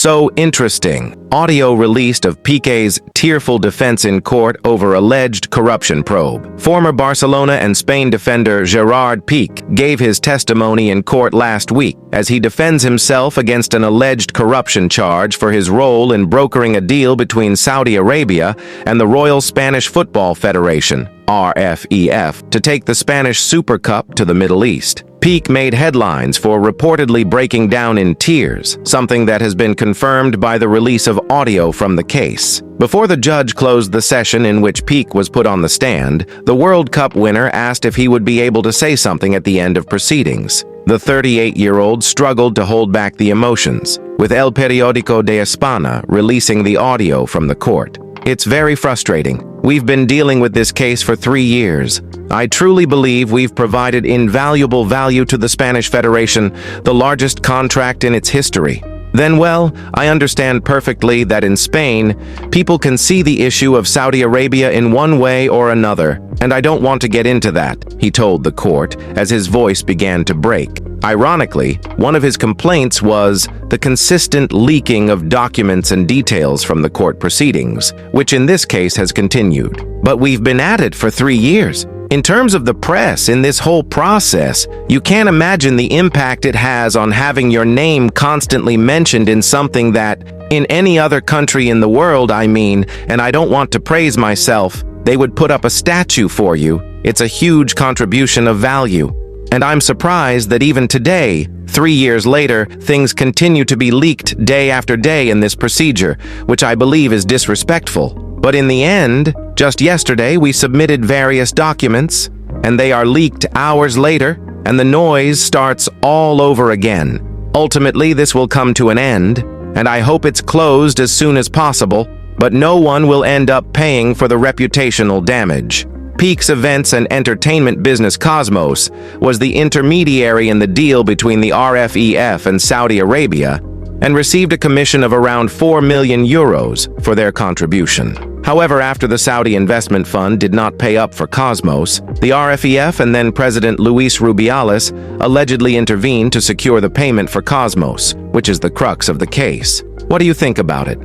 So interesting. Audio released of Pique's tearful defense in court over alleged corruption probe. Former Barcelona and Spain defender Gerrard Pique gave his testimony in court last week as he defends himself against an alleged corruption charge for his role in brokering a deal between Saudi Arabia and the Royal Spanish Football Federation, RFEF, to take the Spanish Super Cup to the Middle East. Pique made headlines for reportedly breaking down in tears, something that has been confirmed by the release of audio from the case. Before the judge closed the session in which Pique was put on the stand, the World Cup winner asked if he would be able to say something at the end of proceedings. The 38-year-old struggled to hold back the emotions, with El Periódico de España releasing the audio from the court. "It's very frustrating. We've been dealing with this case for 3 years. I truly believe we've provided invaluable value to the Spanish Federation, the largest contract in its history. Then, well, I understand perfectly that in Spain, people can see the issue of Saudi Arabia in one way or another, and I don't want to get into that," he told the court as his voice began to break. Ironically, one of his complaints was the consistent leaking of documents and details from the court proceedings, which in this case has continued. "But we've been at it for 3 years. In terms of the press in this whole process, you can't imagine the impact it has on having your name constantly mentioned in something that, in any other country in the world, and I don't want to praise myself, they would put up a statue for you. It's a huge contribution of value. And I'm surprised that even today, 3 years later, things continue to be leaked day after day in this procedure, which I believe is disrespectful. But in the end, just yesterday we submitted various documents, and they are leaked hours later, and the noise starts all over again. Ultimately, this will come to an end, and I hope it's closed as soon as possible, but no one will end up paying for the reputational damage." Pique's events and entertainment business Cosmos was the intermediary in the deal between the RFEF and Saudi Arabia and received a commission of around 4 million euros for their contribution. However, after the Saudi investment fund did not pay up for Cosmos, the RFEF and then President Luis Rubiales allegedly intervened to secure the payment for Cosmos, which is the crux of the case. What do you think about it?